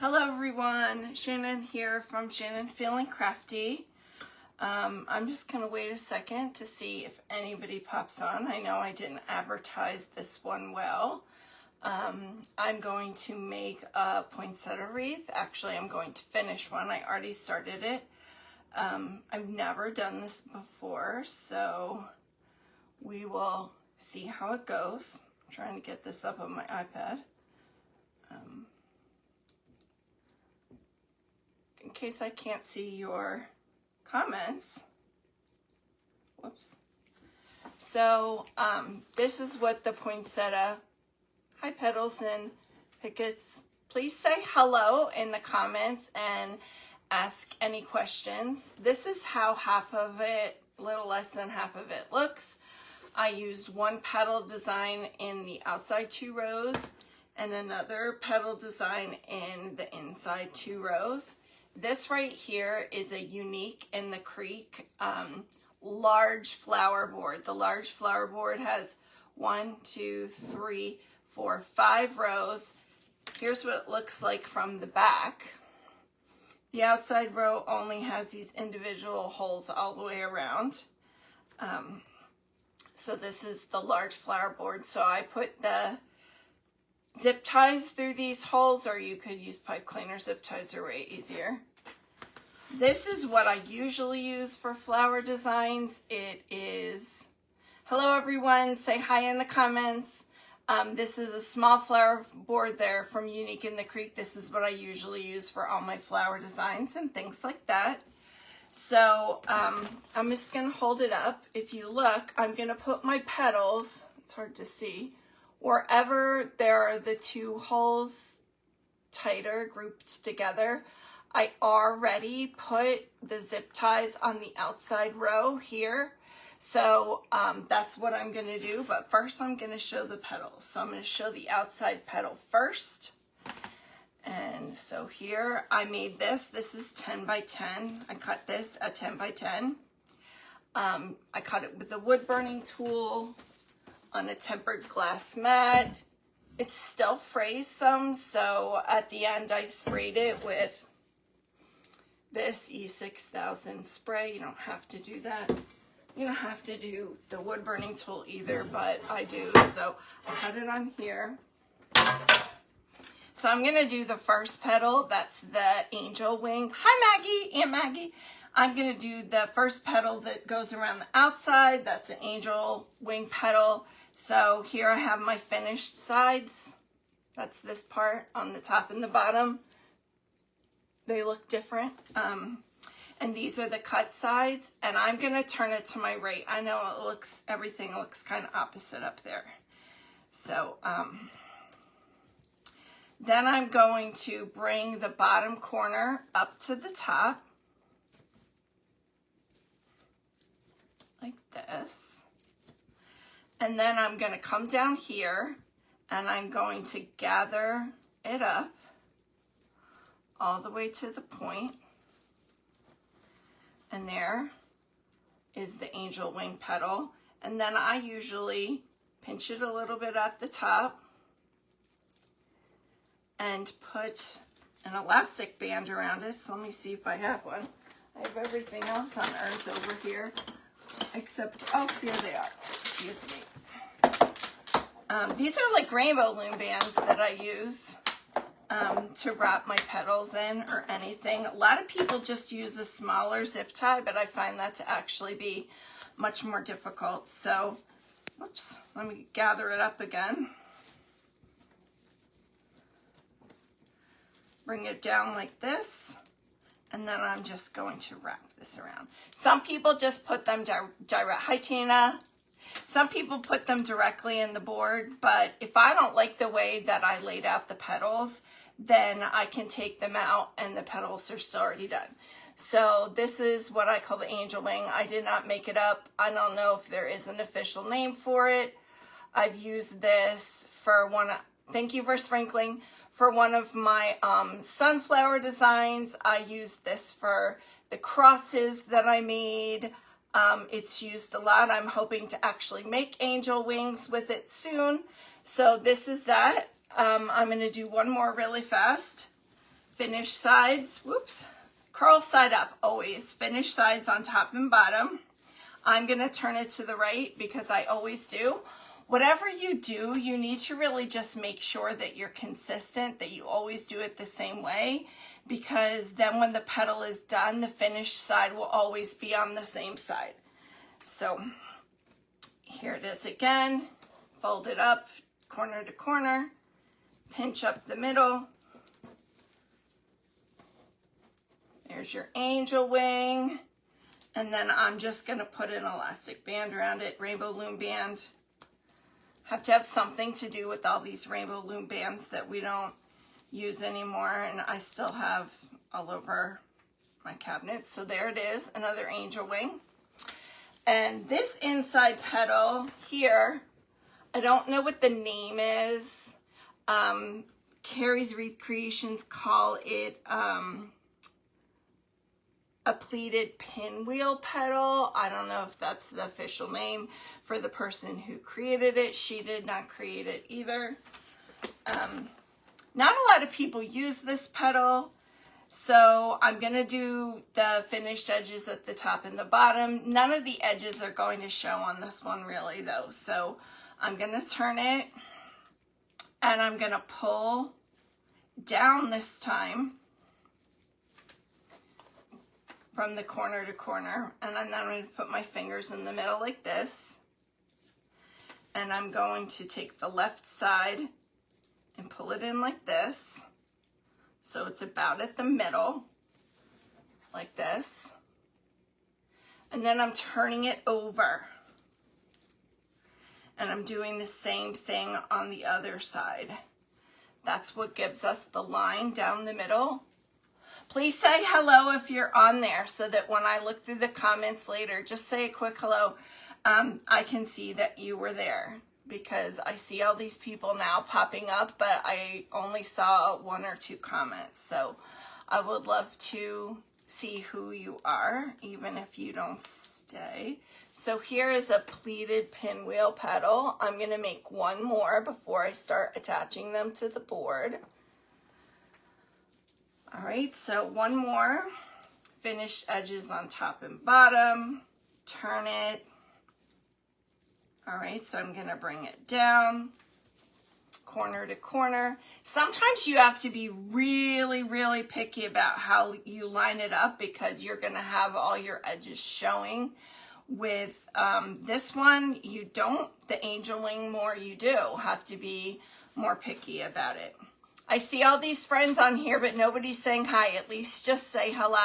Hello everyone, Shannon here from Shannon Feeling Crafty. I'm just going to wait a second to see if anybody pops on. I know I didn't advertise this one well. I'm going to make a poinsettia wreath. Actually, I'm going to finish one. I already started it. I've never done this before, so we will see how it goes. I'm trying to get this up on my iPad. In case I can't see your comments. Whoops. So this is what the poinsettia, hi petals and pickets. Please say hello in the comments and ask any questions. This is how half of it, a little less than half of it looks. I used one petal design in the outside 2 rows and another petal design in the inside 2 rows. This right here is a unique in the creek large flower board. The large flower board has 1, 2, 3, 4, 5 rows. Here's what it looks like from the back. The outside row only has these individual holes all the way around. So this is the large flower board. So I put the zip ties through these holes, or you could use pipe cleaner. Zip ties are way easier. This is what I usually use for flower designs. It is, hello everyone, say hi in the comments. This is a small flower board there from Unique in the Creek. This is what I usually use for all my flower designs and things like that. So I'm just gonna hold it up. If you look, I'm gonna put my petals, it's hard to see, wherever there are the 2 holes tighter grouped together. I already put the zip ties on the outside row here. So that's what I'm gonna do, but first I'm gonna show the petals. So I'm gonna show the outside petal first. And so here I made this. This is 10 by 10. I cut this at 10 by 10. I cut it with a wood burning tool on a tempered glass mat. It's still frays some, so at the end I sprayed it with this E6000 spray. You don't have to do that. You don't have to do the wood burning tool either, but I do. So I cut it on here. So I'm gonna do the first petal. That's the angel wing. Hi Maggie, Aunt Maggie. I'm gonna do the first petal that goes around the outside. That's an angel wing petal. So here I have my finished sides. That's this part on the top and the bottom. They look different. And these are the cut sides, and I'm gonna turn it to my right. I know it looks, everything looks kind of opposite up there. So then I'm going to bring the bottom corner up to the top, like this. And then I'm gonna come down here, and I'm going to gather it up all the way to the point. And there is the angel wing petal. And then I usually pinch it a little bit at the top and put an elastic band around it. So let me see if I have one. I have everything else on earth over here, except, oh, here they are, excuse me. These are like rainbow loom bands that I use to wrap my petals in or anything. A lot of people just use a smaller zip tie, but I find that to actually be much more difficult. So, whoops, let me gather it up again. Bring it down like this, and then I'm just going to wrap this around. Some people just put them direct. Hi Tina. Some people put them directly in the board, but if I don't like the way that I laid out the petals, then I can take them out and the petals are still already done. So this is what I call the angel wing. I did not make it up. I don't know if there is an official name for it. I've used this for thank you for sprinkling. For one of my sunflower designs, I used this for the crosses that I made. It's used a lot. I'm hoping to actually make angel wings with it soon. So this is that. I'm going to do one more really fast. finish sides, whoops, curl side up always, finish sides on top and bottom. I'm gonna turn it to the right because I always do. Whatever you do, you need to really just make sure that you're consistent, that you always do it the same way, because then when the petal is done, the finished side will always be on the same side. So here it is again, fold it up, corner to corner, pinch up the middle. There's your angel wing. And then I'm just gonna put an elastic band around it, rainbow loom band. Have to have something to do with all these rainbow loom bands that we don't use anymore, and I still have all over my cabinet. So there it is, another angel wing. And this inside petal here, I don't know what the name is. Carrie's Wreath Creations call it a pleated pinwheel petal. I don't know if that's the official name for the person who created it. She did not create it either. Not a lot of people use this petal, so I'm gonna do the finished edges at the top and the bottom. None of the edges are going to show on this one really though, so I'm gonna turn it and I'm gonna pull down this time from the corner to corner, and then I'm going to put my fingers in the middle like this, and I'm going to take the left side and pull it in like this, so it's about at the middle, like this, and then I'm turning it over, and I'm doing the same thing on the other side. That's what gives us the line down the middle. Please say hello if you're on there so that when I look through the comments later, just say a quick hello. I can see that you were there because I see all these people now popping up, but I only saw 1 or 2 comments. So I would love to see who you are, even if you don't stay. So here is a pleated pinwheel petal. I'm gonna make 1 more before I start attaching them to the board. All right, so 1 more, finished edges on top and bottom, turn it. All right, so I'm gonna bring it down, corner to corner. Sometimes you have to be really, really picky about how you line it up because you're gonna have all your edges showing. With this one, you don't, the angel wing more you do, have to be more picky about it. I see all these friends on here, but nobody's saying hi. At least just say hello,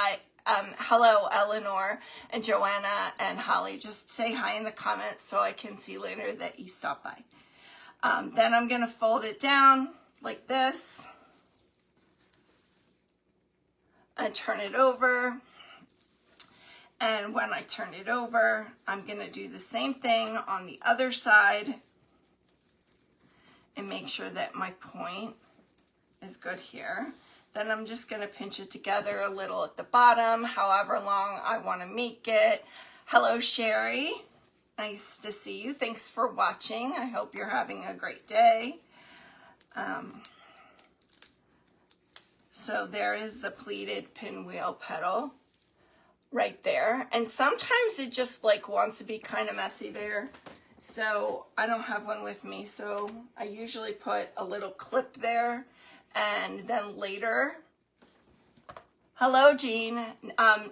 hello, Eleanor and Joanna and Holly. Just say hi in the comments so I can see later that you stopped by. Then I'm gonna fold it down like this and turn it over. And when I turn it over, I'm gonna do the same thing on the other side and make sure that my point is good here. Then I'm just gonna pinch it together a little at the bottom, however long I wanna make it. Hello, Sherry. Nice to see you. Thanks for watching. I hope you're having a great day. So there is the pleated pinwheel petal right there. And sometimes it just like wants to be kind of messy there. So I don't have one with me. So I usually put a little clip there. And then later, hello, Jean.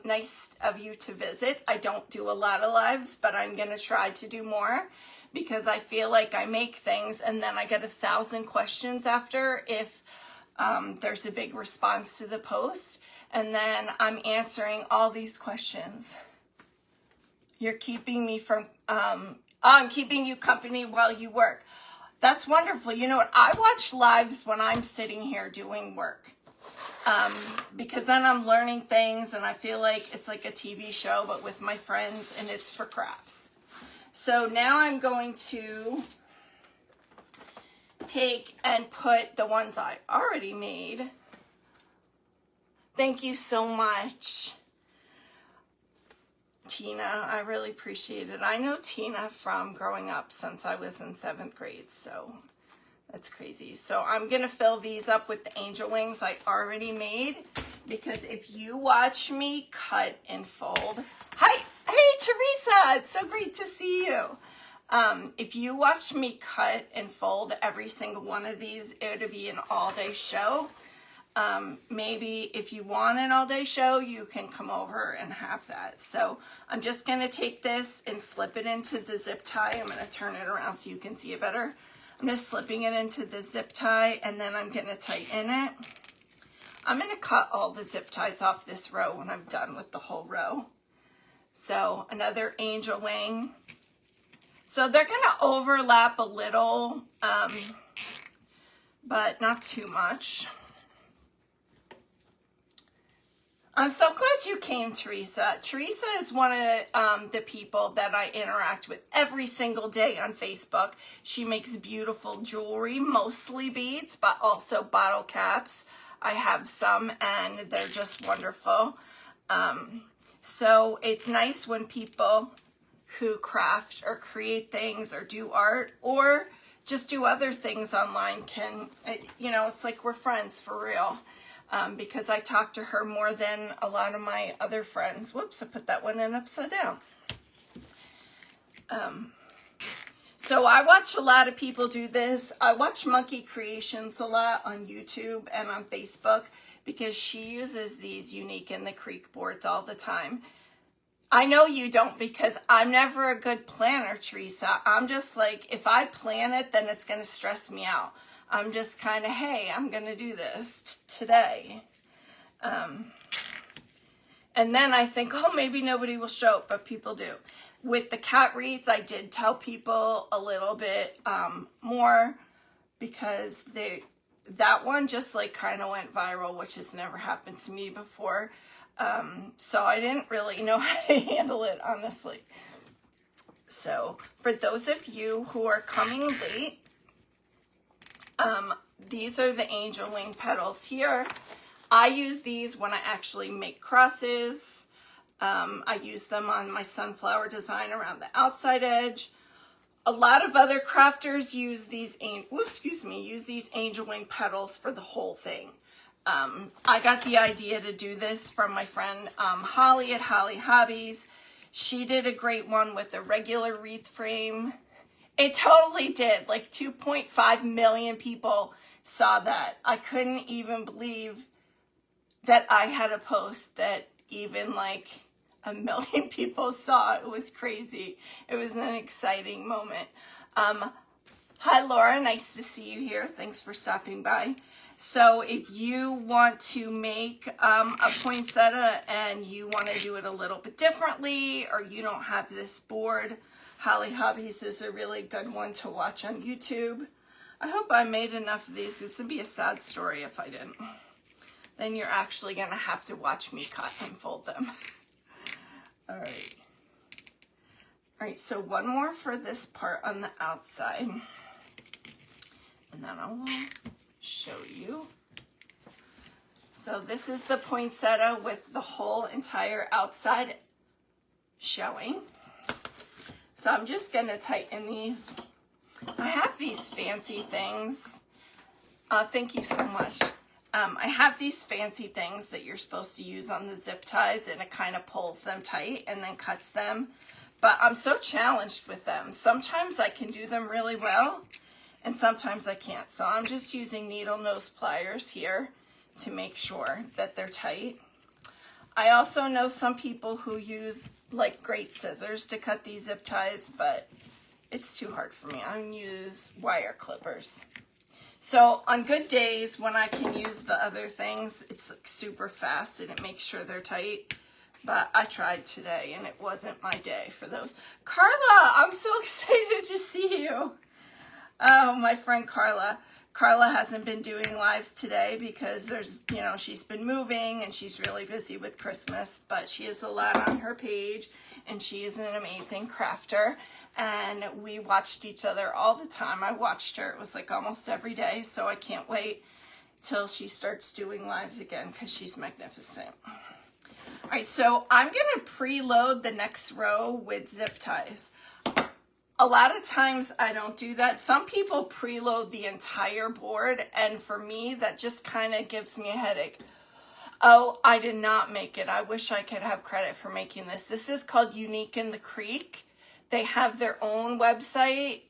Nice of you to visit. I don't do a lot of lives, but I'm going to try to do more because I feel like I make things and then I get 1,000 questions after if there's a big response to the post. And then I'm answering all these questions. You're keeping me from, I'm keeping you company while you work. That's wonderful. You know what? I watch lives when I'm sitting here doing work because then I'm learning things and I feel like it's like a TV show, but with my friends, and it's for crafts. So now I'm going to take and put the ones I already made. Thank you so much, Tina. I really appreciate it. I know Tina from growing up since I was in 7th grade, so That's crazy. So I'm going to fill these up with the angel wings I already made, because if you watch me cut and fold, hi, hey Teresa, it's so great to see you. If you watched me cut and fold every single one of these, it would be an all-day show. Maybe if you want an all-day show, you can come over and have that. So I'm just going to take this and slip it into the zip tie. I'm going to turn it around so you can see it better. I'm just slipping it into the zip tie, and then I'm going to tighten it. I'm going to cut all the zip ties off this row when I'm done with the whole row. So another angel wing. So they're going to overlap a little, but not too much. I'm so glad you came, Teresa. Teresa is one of the people that I interact with every single day on Facebook. She makes beautiful jewelry, mostly beads, but also bottle caps. I have some, and they're just wonderful. So it's nice when people who craft or create things or do art or just do other things online can, you know, it's like we're friends for real. Because I talk to her more than a lot of my other friends. Whoops, I put that one in upside down. So I watch a lot of people do this. I watch Monkey Creations a lot on YouTube and on Facebook, because she uses these Unique in the Creek boards all the time. I know you don't, because I'm never a good planner, Teresa. I'm just like, if I plan it, then it's going to stress me out. I'm just kind of, hey, I'm going to do this today. And then I think, oh, maybe nobody will show up, but people do. With the cat wreath, I did tell people a little bit more, because that one just like kind of went viral, which has never happened to me before. So I didn't really know how to handle it, honestly. So for those of you who are coming late, these are the angel wing petals here. I use these when I actually make crosses. I use them on my sunflower design around the outside edge. A lot of other crafters use these, use these angel wing petals for the whole thing. I got the idea to do this from my friend Holly at Holly Hobbies. She did a great one with a regular wreath frame. It totally did. Like 2.5 million people saw that. I couldn't even believe that I had a post that even like 1 million people saw. It was crazy. It was an exciting moment. Hi, Laura. Nice to see you here. Thanks for stopping by. So if you want to make a poinsettia and you want to do it a little bit differently, or you don't have this board, Holly Hobbies is a really good one to watch on YouTube. I hope I made enough of these. This would be a sad story if I didn't. Then you're actually going to have to watch me cut and fold them. All right. All right, so one more for this part on the outside. And then I will show you. So this is the poinsettia with the whole entire outside showing. So I'm just going to tighten these. I have these fancy things. Thank you so much. I have these fancy things that you're supposed to use on the zip ties, and it kind of pulls them tight and then cuts them. But I'm so challenged with them. Sometimes I can do them really well, and sometimes I can't. So I'm just using needle nose pliers here to make sure that they're tight. I also know some people who use like great scissors to cut these zip ties, but it's too hard for me. I use wire clippers. So on good days when I can use the other things, it's like super fast and it makes sure they're tight. But I tried today and it wasn't my day for those. Carla, I'm so excited to see you. Oh, my friend Carla. Carla hasn't been doing lives today because there's, you know, she's been moving and she's really busy with Christmas, but she has a lot on her page and she is an amazing crafter. And we watched each other all the time. I watched her. It was like almost every day. So I can't wait till she starts doing lives again because she's magnificent. All right, so I'm going to preload the next row with zip ties. a lot of times I don't do that. Some people preload the entire board, and for me, that just kind of gives me a headache. Oh, I did not make it. I wish I could have credit for making this. This is called Unique in the Creek. They have their own website,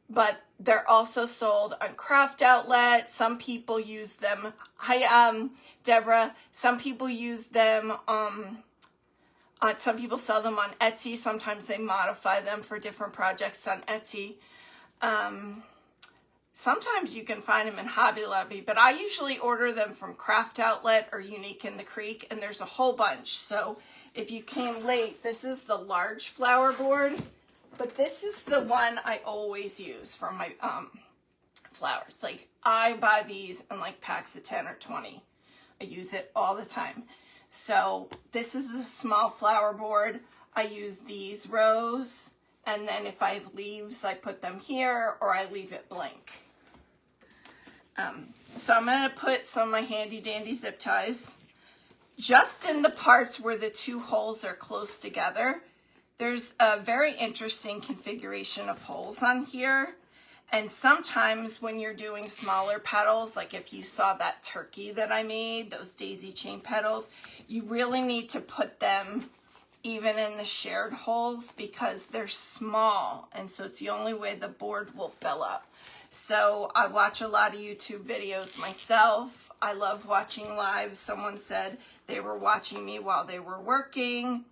but they're also sold on Craft Outlet. Some people use them. Hi, Deborah. Some people use them. Some people sell them on Etsy. Sometimes they modify them for different projects on Etsy. Sometimes you can find them in Hobby Lobby, but I usually order them from Craft Outlet or Unique in the Creek, and there's a whole bunch. So if you came late, this is the large flower board, but this is the one I always use for my flowers. Like, I buy these in like packs of 10 or 20. I use it all the time. So this is a small flower board. I use these rows, and then if I have leaves, I put them here, or I leave it blank. So I'm going to put some of my handy dandy zip ties just in the parts where the two holes are close together. There's a very interesting configuration of holes on here. And sometimes when you're doing smaller petals, like if you saw that turkey that I made, those daisy chain petals, you really need to put them even in the shared holes because they're small. And so it's the only way the board will fill up. So I watch a lot of YouTube videos myself. I love watching live. Someone said they were watching me while they were working.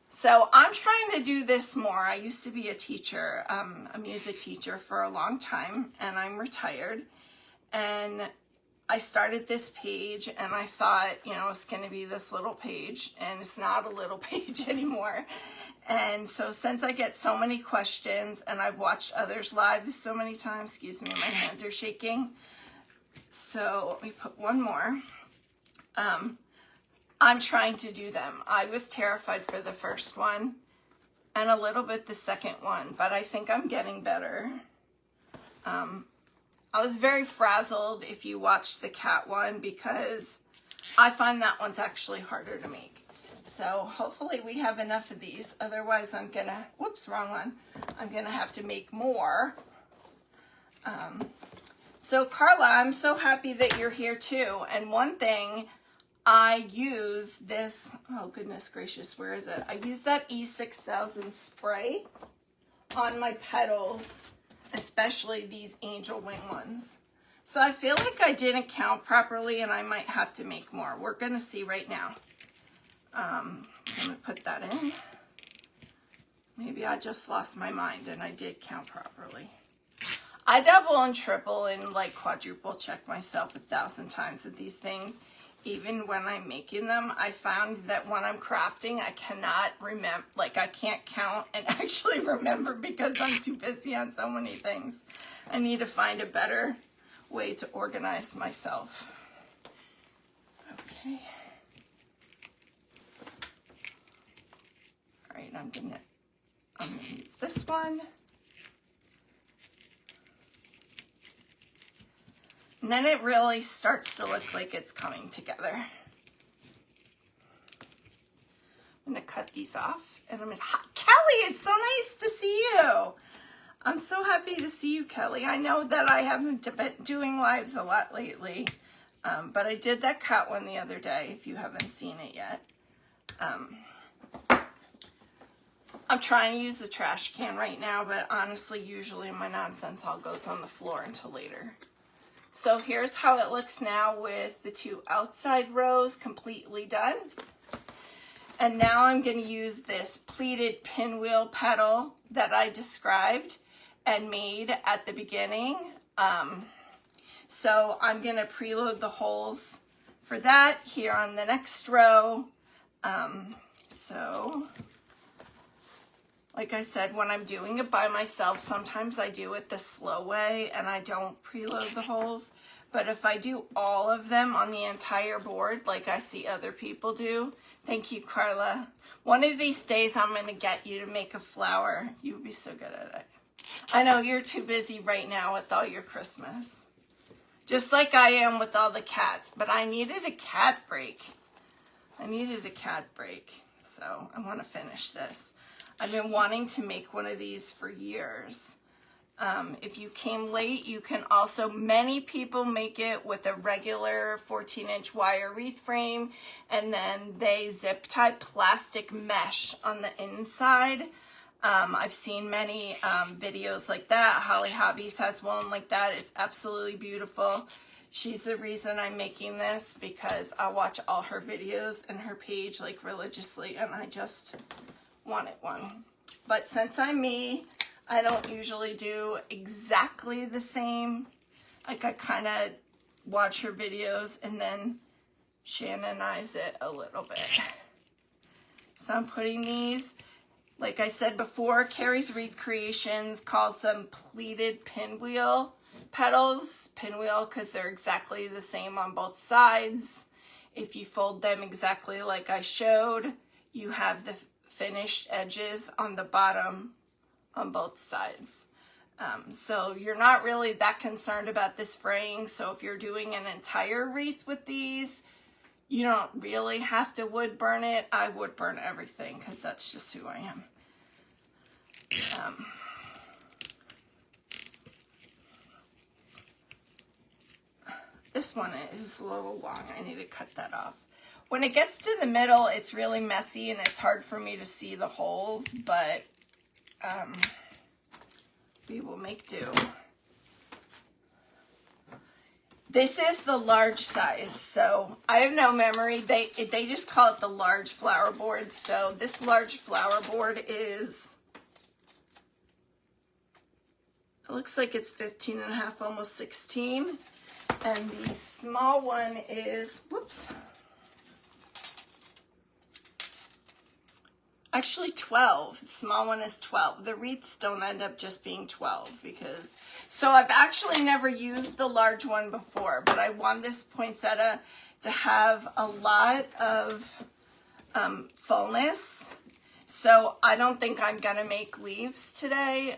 So I'm trying to do this more. I used to be a teacher, a music teacher for a long time, and I'm retired. And I started this page, and I thought, you know, it's going to be this little page, and it's not a little page anymore. And so since I get so many questions, and I've watched others live so many times, excuse me, my hands are shaking. So let me put one more. I'm trying to do them. I was terrified for the first one and a little bit the second one, but I think I'm getting better. I was very frazzled if you watched the cat one because I find that one's actually harder to make. So hopefully we have enough of these. Otherwise I'm gonna, whoops, wrong one. I'm gonna have to make more. So Carla, I'm so happy that you're here too. And one thing, I use this, oh goodness gracious, where is it? I use that E6000 spray on my petals, especially these angel wing ones. So I feel like I didn't count properly and I might have to make more. We're gonna see right now. I'm gonna put that in. Maybe I just lost my mind and I did count properly. I double and triple and like quadruple check myself 1,000 times with these things. Even when I'm making them, I found that when I'm crafting, I cannot remember, like I can't count and actually remember because I'm too busy on so many things. I need to find a better way to organize myself. Okay. All right, I'm gonna use this one. And then it really starts to look like it's coming together. I'm gonna cut these off and I'm gonna, Kelly, it's so nice to see you. I'm so happy to see you, Kelly. I know that I haven't been doing lives a lot lately, but I did that cat one the other day if you haven't seen it yet. I'm trying to use the trash can right now, but honestly, usually my nonsense all goes on the floor until later. So here's how it looks now with the two outside rows completely done. And now I'm going to use this pleated pinwheel petal that I described and made at the beginning. So I'm going to preload the holes for that here on the next row. So like I said, when I'm doing it by myself, sometimes I do it the slow way and I don't preload the holes. But if I do all of them on the entire board, like I see other people do, thank you, Carla. One of these days, I'm going to get you to make a flower. You would be so good at it. I know you're too busy right now with all your Christmas. Just like I am with all the cats. But I needed a cat break. I needed a cat break. So I want to finish this. I've been wanting to make one of these for years. If you came late, you can also, many people make it with a regular 14-inch wire wreath frame, and then they zip tie plastic mesh on the inside. I've seen many videos like that. Holly Hobbies has one like that. It's absolutely beautiful. She's the reason I'm making this, because I watch all her videos and her page like religiously, and I just wanted one. But since I'm me, I don't usually do exactly the same. Like, I kind of watch her videos and then Shannonize it a little bit. So I'm putting these, like I said before, Carrie's Reed Creations calls them pleated pinwheel petals. Pinwheel because they're exactly the same on both sides. If you fold them exactly like I showed, you have the finished edges on the bottom on both sides. So you're not really that concerned about this fraying. So if you're doing an entire wreath with these, you don't really have to wood burn it. I wood burn everything because that's just who I am. This one is a little long. I need to cut that off. When it gets to the middle, it's really messy and it's hard for me to see the holes, but we will make do. This is the large size, so I have no memory. They just call it the large flower board. So this large flower board is, it looks like it's 15.5, almost 16. And the small one is, whoops, actually 12. The small one is 12. The wreaths don't end up just being 12 because, so I've actually never used the large one before, but I want this poinsettia to have a lot of fullness. So I don't think I'm gonna make leaves today.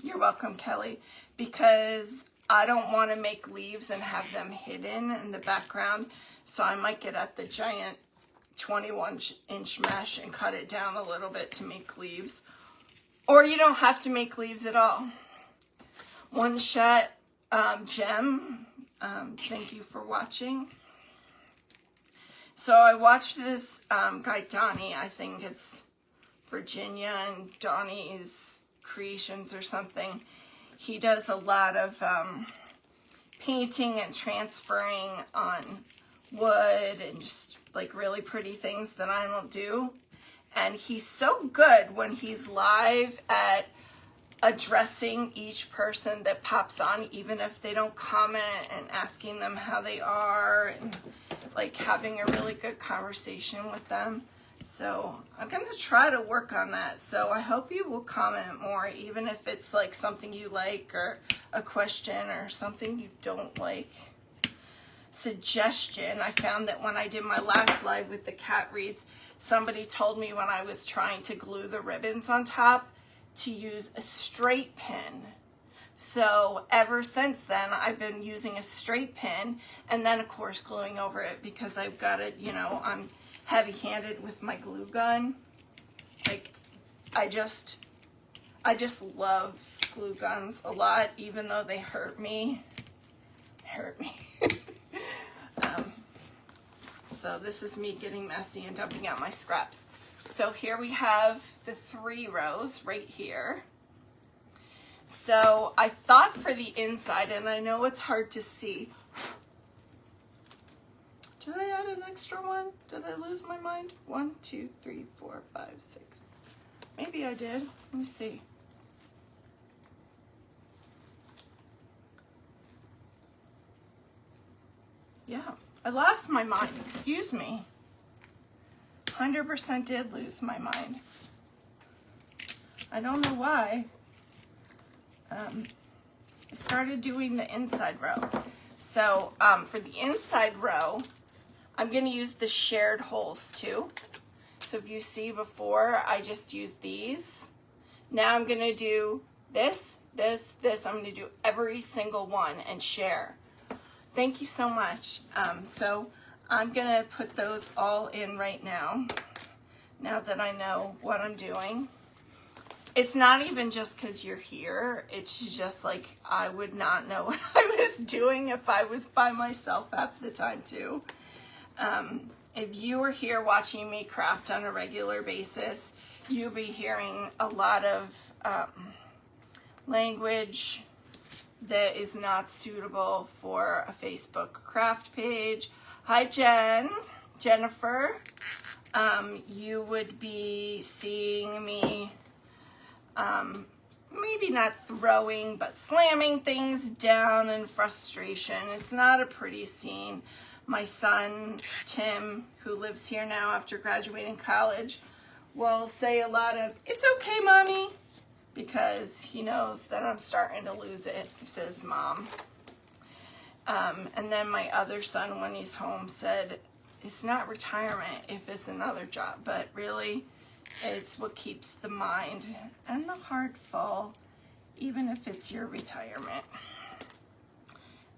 You're welcome, Kelly, because I don't want to make leaves and have them hidden in the background. So I might get at the giant 21-inch mesh and cut it down a little bit to make leaves. Or you don't have to make leaves at all. One shot gem, thank you for watching. So I watched this guy Donnie, I think it's Virginia and Donnie's Creations or something. He does a lot of painting and transferring on wood and just like really pretty things that I don't do. And he's so good when he's live at addressing each person that pops on, even if they don't comment, and asking them how they are and like having a really good conversation with them. So I'm going to try to work on that. So I hope you will comment more, even if it's like something you like or a question or something you don't like. Suggestion, I found that when I did my last live with the cat wreath, somebody told me when I was trying to glue the ribbons on top to use a straight pin. So ever since then, I've been using a straight pin and then of course gluing over it because I've got it, you know, I'm heavy-handed with my glue gun. Like, I just love glue guns a lot, even though they hurt me. So this is me getting messy and dumping out my scraps. So here we have the 3 rows right here. So I thought for the inside, and I know it's hard to see. Did I add an extra one? Did I lose my mind? 1, 2, 3, 4, 5, 6. Maybe I did. Let me see. Yeah, I lost my mind. Excuse me. 100% did lose my mind. I don't know why. I started doing the inside row. So for the inside row, I'm going to use the shared holes too. So if you see before, I just used these. Now I'm going to do this, this, this. I'm going to do every single one and share. Thank you so much. So I'm going to put those all in right now. now that I know what I'm doing. It's not even just because you're here. It's just like I would not know what I was doing if I was by myself half the time too. If you were here watching me craft on a regular basis, you'll be hearing a lot of language that is not suitable for a Facebook craft page. Hi, Jennifer. You would be seeing me maybe not throwing, but slamming things down in frustration. It's not a pretty scene. My son, Tim, who lives here now after graduating college, will say a lot of, "It's okay, Mommy," because he knows that I'm starting to lose it. He says, "Mom." And then my other son, when he's home, said, "It's not retirement if it's another job, but really, it's what keeps the mind and the heart full, even if it's your retirement."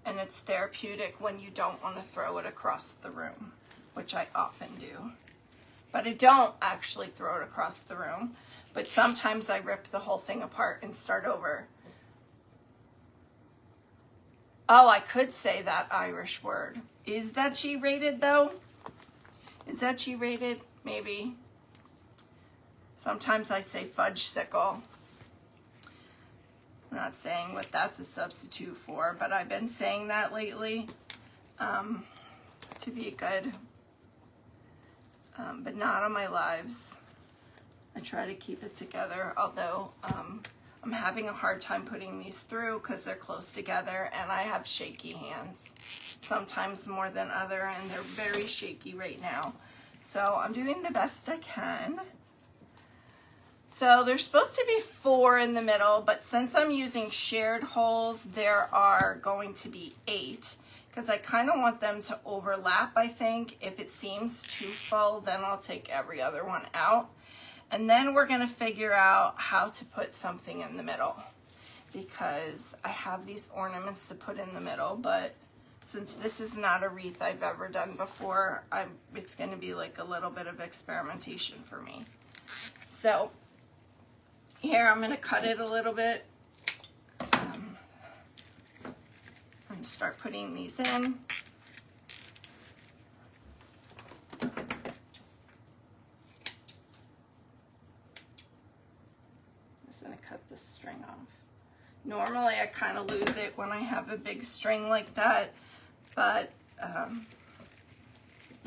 And it's therapeutic when you don't want to throw it across the room, which I often do. But I don't actually throw it across the room, but sometimes I rip the whole thing apart and start over. Oh, I could say that Irish word. Is that G-rated though? Is that G-rated? Maybe. Sometimes I say fudge sickle. I'm not saying what that's a substitute for, but I've been saying that lately to be good, but not on my lives. I try to keep it together, although I'm having a hard time putting these through because they're close together and I have shaky hands, sometimes more than other, and they're very shaky right now. So I'm doing the best I can. So there's supposed to be 4 in the middle, but since I'm using shared holes, there are going to be 8 because I kind of want them to overlap, I think. If it seems too full, then I'll take every other one out. And then we're going to figure out how to put something in the middle because I have these ornaments to put in the middle, but since this is not a wreath I've ever done before, it's going to be like a little bit of experimentation for me. So here, I'm going to cut it a little bit and start putting these in. I'm just going to cut this string off. Normally, I kind of lose it when I have a big string like that, but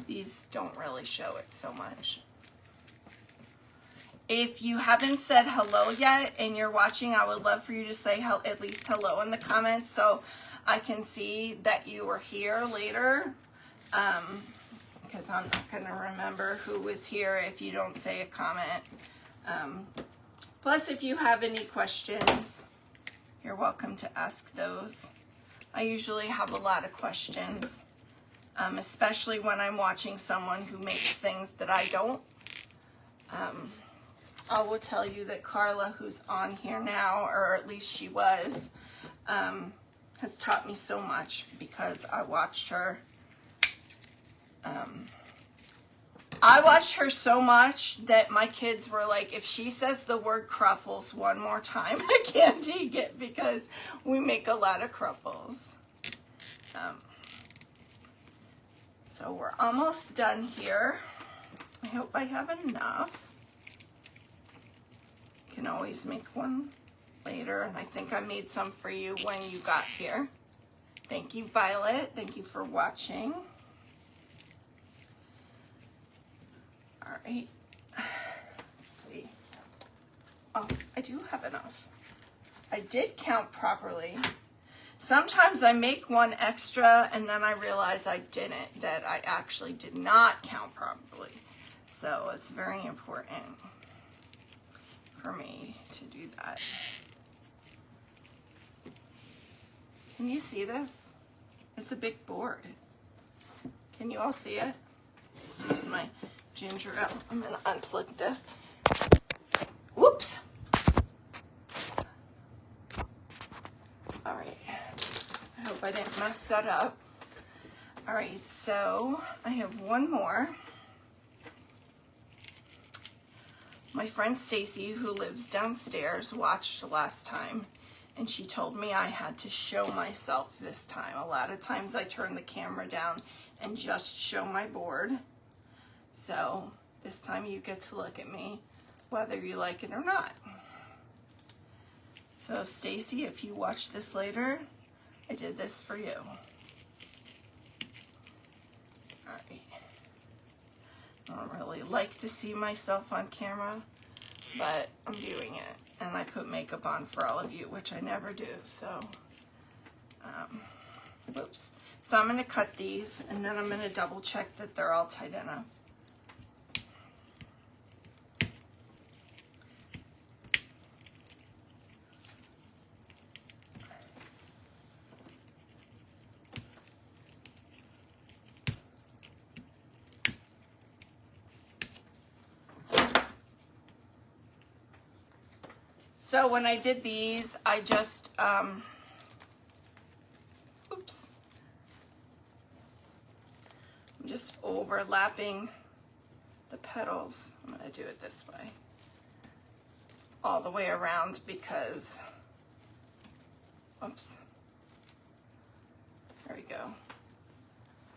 these don't really show it so much. If you haven't said hello yet and you're watching, I would love for you to say at least hello in the comments so I can see that you were here later, because I'm not going to remember who was here if you don't say a comment. Plus, if you have any questions, you're welcome to ask those. I usually have a lot of questions, especially when I'm watching someone who makes things that I don't. I will tell you that Carla, who's on here now, or at least she was, has taught me so much because I watched her. I watched her so much that my kids were like, if she says the word cruffles one more time, I can't take it because we make a lot of cruffles. So we're almost done here. I hope I have enough. Can always make one later, and I think I made some for you when you got here. Thank you, Violet. Thank you for watching. All right, let's see. Oh, I do have enough. I did count properly. Sometimes I make one extra and then I realize I didn't, that I actually did not count properly. So it's very important for me to do that. Can you see this? It's a big board. Can you all see it? Let's use my ginger ale. I'm gonna unplug this. Whoops. All right, I hope I didn't mess that up. All right, so I have one more. My friend Stacy, who lives downstairs, watched last time, and she told me I had to show myself this time. A lot of times I turn the camera down and just show my board. So this time you get to look at me, whether you like it or not. So Stacy, if you watch this later, I did this for you. All right. I don't really like to see myself on camera, but I'm doing it. And I put makeup on for all of you, which I never do, so, whoops. So I'm gonna cut these, and then I'm gonna double check that they're all tight enough. So when I did these, I just, oops, I'm just overlapping the petals. I'm gonna do it this way, all the way around because, oops, there we go.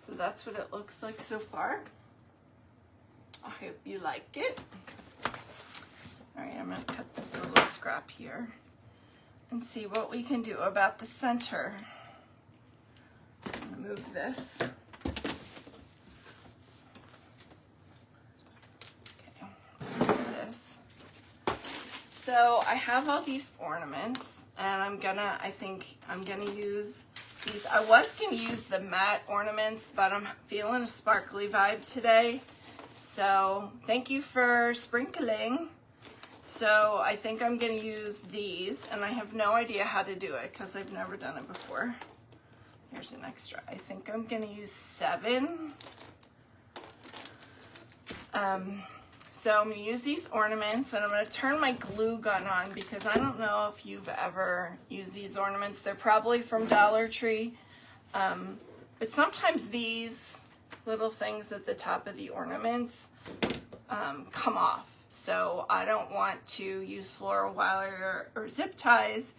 So that's what it looks like so far. I hope you like it. All right, I'm gonna cut this little scrap here and see what we can do about the center. I'm gonna move this. Okay, move this. So I have all these ornaments, and I think I'm gonna use these. I was gonna use the matte ornaments, but I'm feeling a sparkly vibe today. So thank you for sprinkling. So I think I'm going to use these, and I have no idea how to do it because I've never done it before. Here's an extra. I think I'm going to use 7. So I'm going to use these ornaments, and I'm going to turn my glue gun on because I don't know if you've ever used these ornaments. They're probably from Dollar Tree, but sometimes these little things at the top of the ornaments come off. So I don't want to use floral wire or zip ties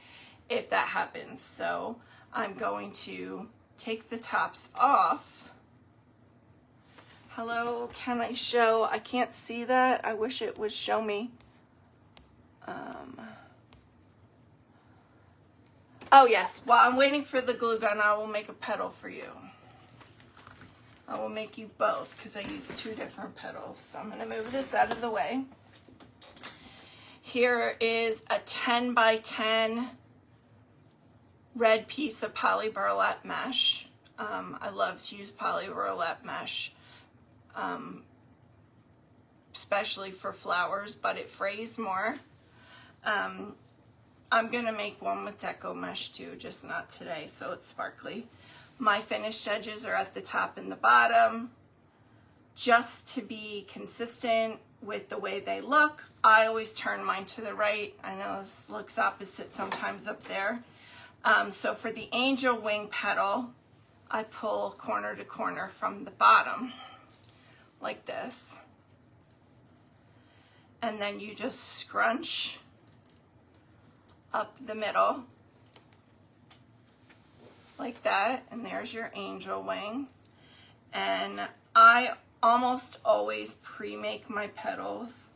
if that happens. So I'm going to take the tops off. Hello, can I show? I can't see that. I wish it would show me. Oh yes, while I'm waiting for the glue gun, I will make a petal for you. I will make you both because I use 2 different petals. So I'm gonna move this out of the way. Here is a 10 by 10 red piece of poly burlap mesh. I love to use poly burlap mesh, especially for flowers, but it frays more. I'm gonna make one with deco mesh too, just not today, so it's sparkly. My finished edges are at the top and the bottom. Just to be consistent with the way they look, I always turn mine to the right. I know this looks opposite sometimes up there. So for the angel wing petal, I pull corner to corner from the bottom, like this. And then you just scrunch up the middle, like that, and there's your angel wing. And I almost always pre-make my petals,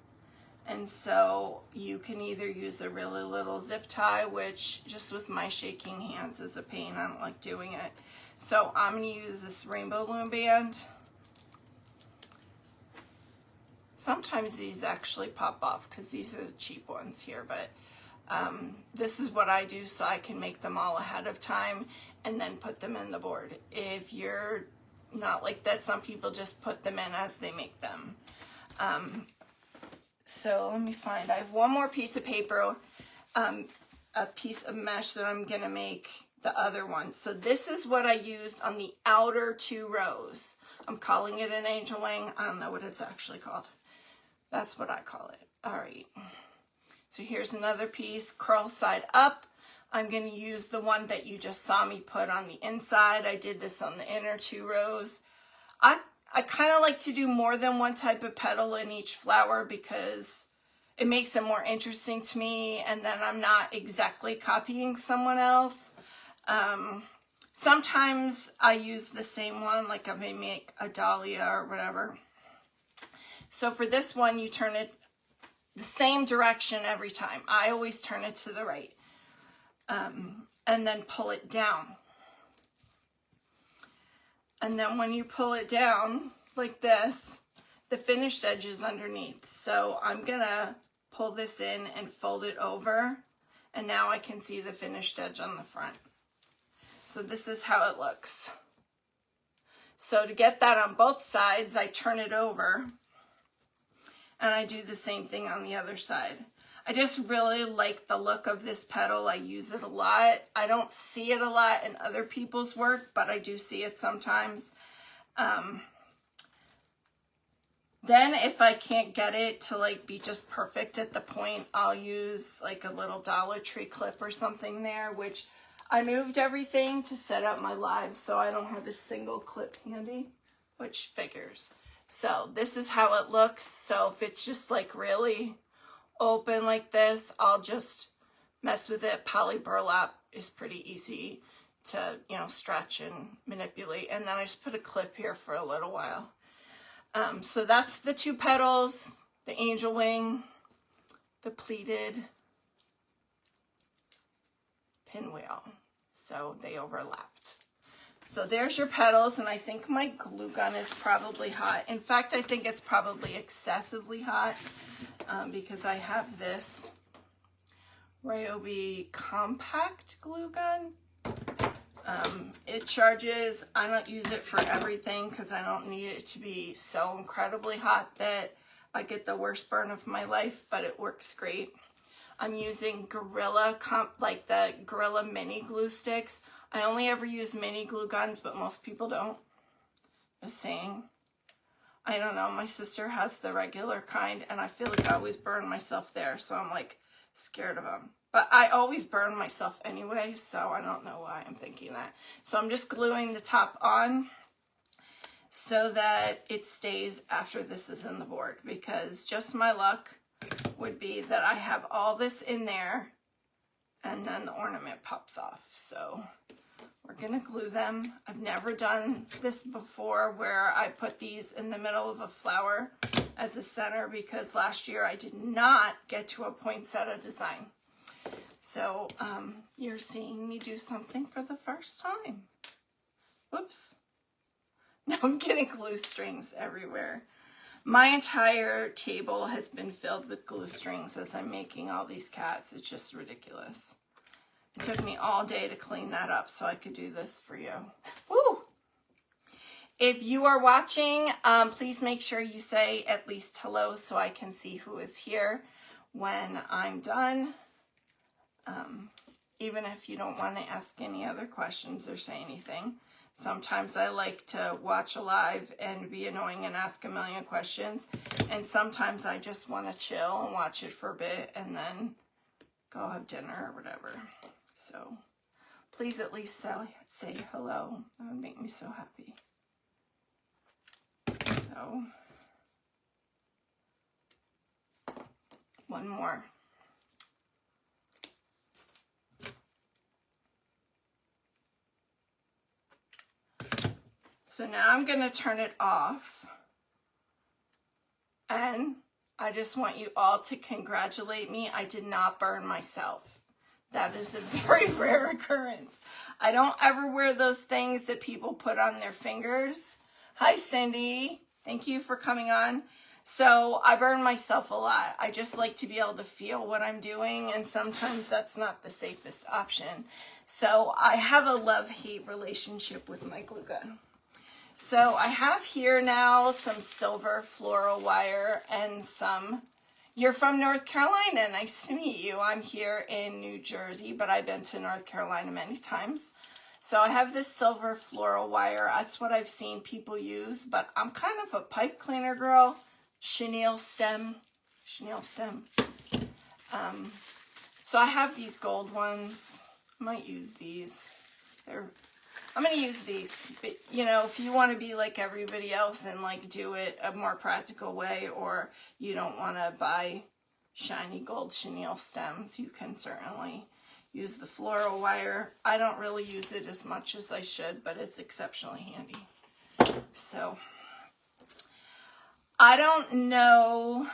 and so you can either use a really little zip tie, which just with my shaking hands is a pain. I don't like doing it. So I'm going to use this rainbow loom band. Sometimes these actually pop off because these are the cheap ones here, but this is what I do so I can make them all ahead of time and then put them in the board. If you're not like that, some people just put them in as they make them. So let me find, I have one more piece of paper, a piece of mesh that I'm gonna make the other one. So this is what I used on the outer 2 rows. I'm calling it an angel wing. I don't know what it's actually called. That's what I call it. All right. So here's another piece, curl side up. I'm going to use the one that you just saw me put on the inside. I did this on the inner 2 rows. I kind of like to do more than one type of petal in each flower because it makes it more interesting to me, and then I'm not exactly copying someone else. Sometimes I use the same one, like I may make a dahlia or whatever. So for this one, you turn it the same direction every time. I always turn it to the right, and then pull it down. And then when you pull it down like this, the finished edge is underneath. So I'm gonna pull this in and fold it over, and now I can see the finished edge on the front. So this is how it looks. So to get that on both sides, I turn it over, and I do the same thing on the other side. I just really like the look of this petal. I use it a lot. I don't see it a lot in other people's work, but I do see it sometimes. Then if I can't get it to like be just perfect at the point, I'll use like a little Dollar Tree clip or something there, which I moved everything to set up my live, so I don't have a single clip handy, which figures. So this is how it looks. So if it's just like really open like this, I'll just mess with it. Poly burlap is pretty easy to, you know, stretch and manipulate. And then I just put a clip here for a little while. So that's the two petals, the angel wing, the pleated pinwheel. So they overlapped. So there's your petals, and I think my glue gun is probably hot. In fact, I think it's probably excessively hot because I have this Ryobi compact glue gun. It charges. I don't use it for everything because I don't need it to be so incredibly hot that I get the worst burn of my life, but it works great. I'm using Gorilla, like the Gorilla mini glue sticks. I only ever use mini glue guns, but most people don't. Just saying. I don't know, my sister has the regular kind, and I feel like I always burn myself there, so I'm like scared of them. But I always burn myself anyway, so I don't know why I'm thinking that. So I'm just gluing the top on so that it stays after this is in the board, because just my luck would be that I have all this in there and then the ornament pops off. So we're gonna glue them. I've never done this before where I put these in the middle of a flower as a center, because last year I did not get to a poinsettia design. So you're seeing me do something for the first time. Whoops. Now I'm getting glue strings everywhere. My entire table has been filled with glue strings as I'm making all these cats. It's just ridiculous. It took me all day to clean that up so I could do this for you. Woo! If you are watching, please make sure you say at least hello so I can see who is here when I'm done. Even if you don't want to ask any other questions or say anything. Sometimes I like to watch a live and be annoying and ask a million questions. And sometimes I just want to chill and watch it for a bit and then go have dinner or whatever. So please at least say hello. That would make me so happy. So one more. So now I'm going to turn it off, and I just want you all to congratulate me. I did not burn myself. That is a very rare occurrence. I don't ever wear those things that people put on their fingers. Hi, Cindy. Thank you for coming on. So I burn myself a lot. I just like to be able to feel what I'm doing, and sometimes that's not the safest option. So I have a love-hate relationship with my glue gun. So I have here now some silver floral wire and some, you're from North Carolina, nice to meet you. I'm here in New Jersey, but I've been to North Carolina many times. So I have this silver floral wire. That's what I've seen people use, but I'm kind of a pipe cleaner girl. Chenille stem. So I have these gold ones. I might use these. I'm going to use these, but, you know, if you want to be like everybody else and like do it a more practical way, or you don't want to buy shiny gold chenille stems, you can certainly use the floral wire. I don't really use it as much as I should, but it's exceptionally handy. So, I don't know,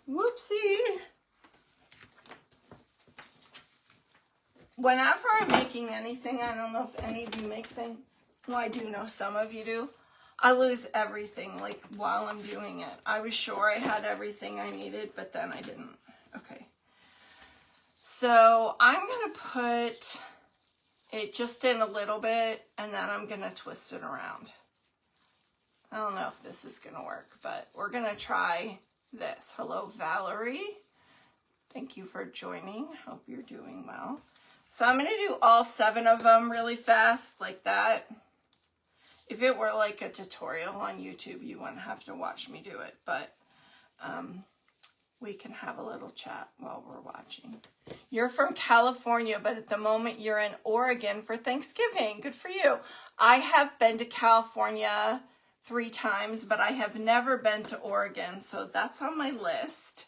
whoopsie. Whenever I'm making anything, I don't know if any of you make things. Well, I do know some of you do. I lose everything, like, while I'm doing it. I was sure I had everything I needed, but then I didn't. Okay. So, I'm going to put it just in a little bit, and then I'm going to twist it around. I don't know if this is going to work, but we're going to try this. Hello, Valerie. Thank you for joining. Hope you're doing well. So I'm going to do all 7 of them really fast, like that. If it were like a tutorial on YouTube, you wouldn't have to watch me do it, but we can have a little chat while we're watching. You're from California, but at the moment you're in Oregon for Thanksgiving. Good for you. I have been to California 3 times, but I have never been to Oregon, so that's on my list.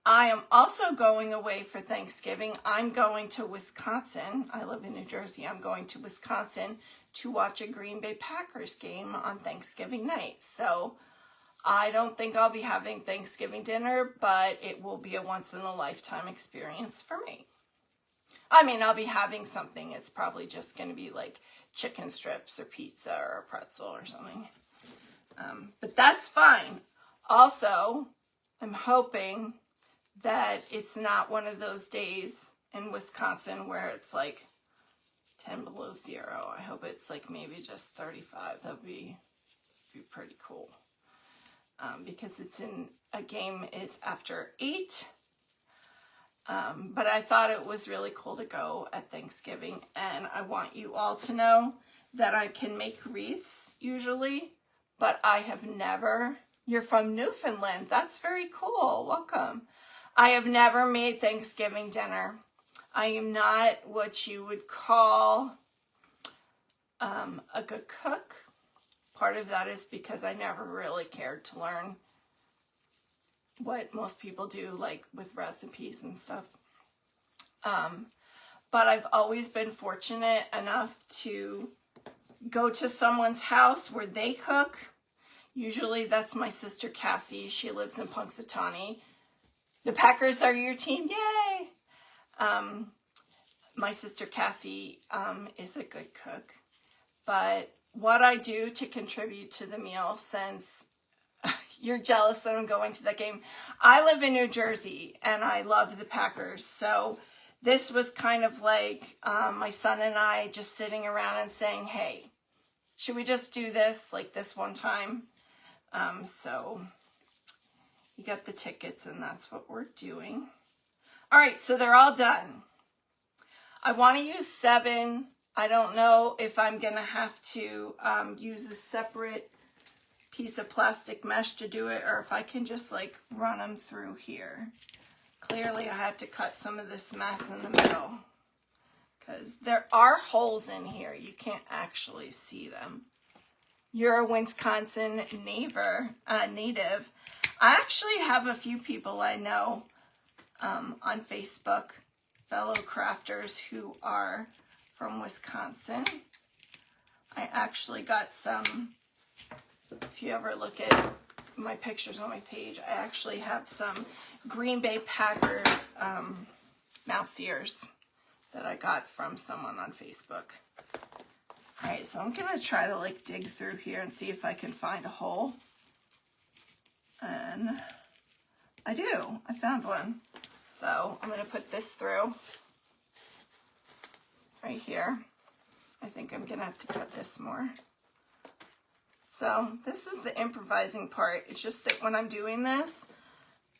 I am also going away for Thanksgiving. I'm going to Wisconsin. I live in New Jersey. I'm going to Wisconsin to watch a Green Bay Packers game on Thanksgiving night. So I don't think I'll be having Thanksgiving dinner, but it will be a once-in-a-lifetime experience for me. I mean, I'll be having something. It's probably just going to be like chicken strips or pizza or a pretzel or something. But that's fine. Also, I'm hoping that it's not one of those days in Wisconsin where it's like 10 below 0. I hope it's like maybe just 35. That would be pretty cool. Because it's in, a game is after 8. But I thought it was really cool to go at Thanksgiving. And I want you all to know that I can make wreaths usually, but I have never. You're from Newfoundland. That's very cool. Welcome. I have never made Thanksgiving dinner. I am not what you would call a good cook. Part of that is because I never really cared to learn what most people do, like with recipes and stuff. But I've always been fortunate enough to go to someone's house where they cook. Usually that's my sister Cassie. She lives in Punxsutawney. The Packers are your team. Yay! My sister Cassie is a good cook. But what I do to contribute to the meal, since you're jealous that I'm going to that game, I live in New Jersey and I love the Packers. So this was kind of like my son and I just sitting around and saying, hey, should we just do this like this one time? So you got the tickets and that's what we're doing. All right, so they're all done. I want to use 7. I don't know if I'm going to have to use a separate piece of plastic mesh to do it, or if I can just like run them through here. Clearly I have to cut some of this mess in the middle because there are holes in here. You can't actually see them. You're a Wisconsin native. I actually have a few people I know on Facebook, fellow crafters who are from Wisconsin. I actually got some, if you ever look at my pictures on my page, I actually have some Green Bay Packers mouse ears that I got from someone on Facebook. All right, so I'm gonna try to like dig through here and see if I can find a hole. And I do, I found one. So I'm gonna put this through right here. I think I'm gonna have to cut this more. So this is the improvising part. It's just that when I'm doing this,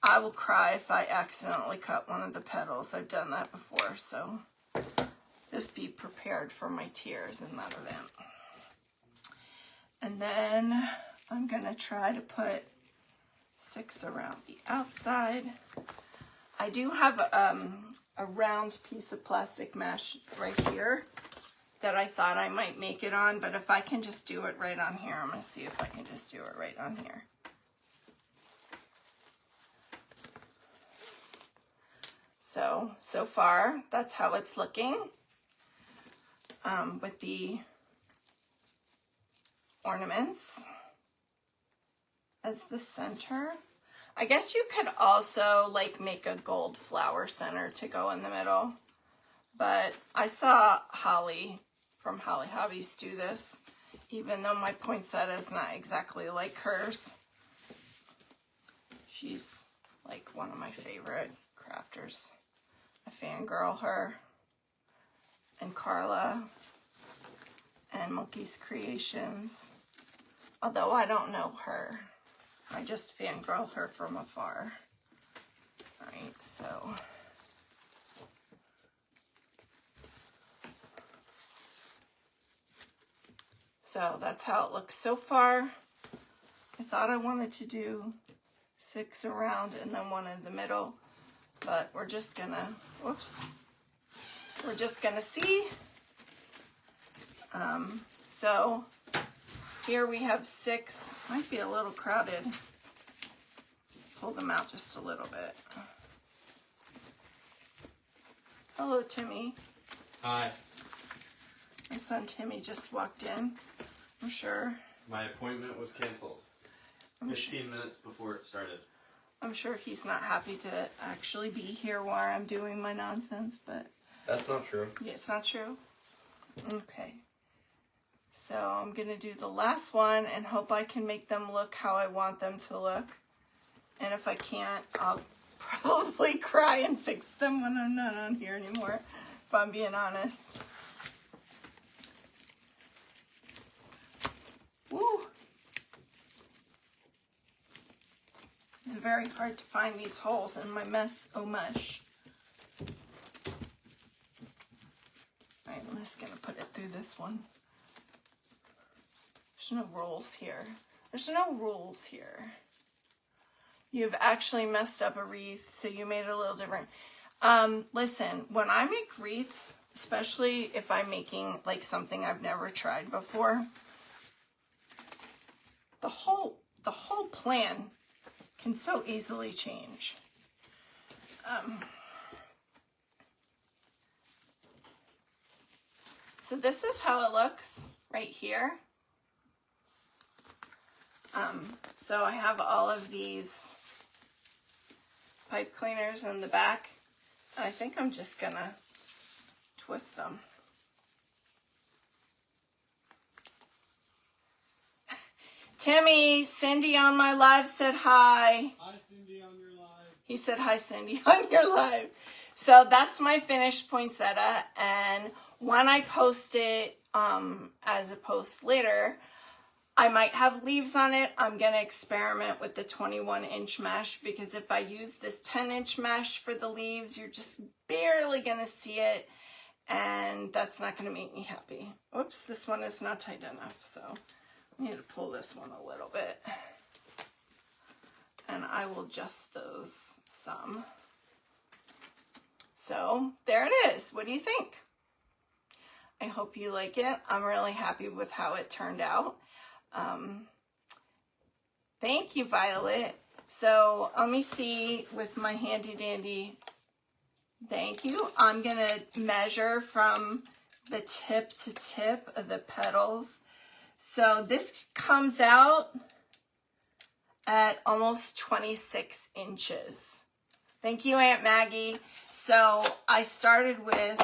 I will cry if I accidentally cut one of the petals. I've done that before, so just be prepared for my tears in that event. And then I'm gonna try to put 6 around the outside. I do have a round piece of plastic mesh right here that I thought I might make it on, but if I can just do it right on here, I'm gonna see if I can just do it right on here. So far, that's how it's looking with the ornaments as the center. I guess you could also like make a gold flower center to go in the middle, but I saw Holly from Holly Hobbies do this, even though my poinsettia is not exactly like hers. She's like one of my favorite crafters. I fangirl her and Carla and Monkey's Creations. Although I don't know her. I just fangirl her from afar. Alright, so that's how it looks so far. I thought I wanted to do 6 around and then 1 in the middle, but we're just gonna, whoops, we're just gonna see. So here we have 6, might be a little crowded. Pull them out just a little bit. Hello, Timmy. Hi. My son Timmy just walked in, I'm sure. My appointment was canceled 15 minutes before it started. I'm sure he's not happy to actually be here while I'm doing my nonsense, but... That's not true. Yeah, it's not true? Okay. So I'm going to do the last one and hope I can make them look how I want them to look. And if I can't, I'll probably cry and fix them when I'm not on here anymore, if I'm being honest. Woo! It's very hard to find these holes in my mess. Oh, mush. Alright, I'm just going to put it through this one. There's no rules here. There's no rules here. You've actually messed up a wreath, so you made it a little different. Listen, when I make wreaths, especially if I'm making like something I've never tried before, the whole plan can so easily change. So this is how it looks right here. So I have all of these pipe cleaners in the back. I think I'm just gonna twist them. Timmy, Cindy on my live said hi. Hi, Cindy, on your live. He said hi, Cindy, on your live. So that's my finished poinsettia, and when I post it as a post later, I might have leaves on it. I'm going to experiment with the 21-inch mesh, because if I use this 10-inch mesh for the leaves, you're just barely going to see it, and that's not going to make me happy. Oops, this one is not tight enough, so I need to pull this one a little bit. And I will adjust those some. So there it is. What do you think? I hope you like it. I'm really happy with how it turned out. Thank you, Violet. So let me see with my handy dandy. Thank you. I'm going to measure from the tip to tip of the petals. So this comes out at almost 26 inches. Thank you, Aunt Maggie. So I started with,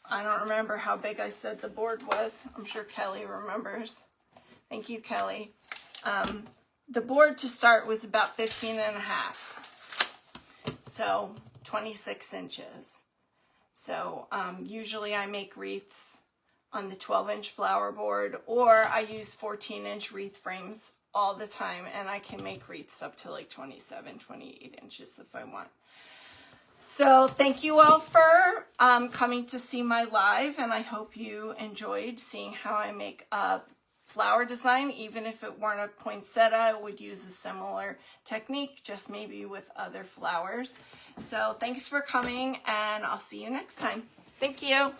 I don't remember how big I said the board was. I'm sure Kelly remembers. Thank you, Kelly. The board to start was about 15.5. So 26 inches. So usually I make wreaths on the 12-inch flower board, or I use 14-inch wreath frames all the time, and I can make wreaths up to like 27, 28 inches if I want. So thank you all for coming to see my live, and I hope you enjoyed seeing how I make a flower design. Even if it weren't a poinsettia, I would use a similar technique, just maybe with other flowers. So thanks for coming, and I'll see you next time. Thank you.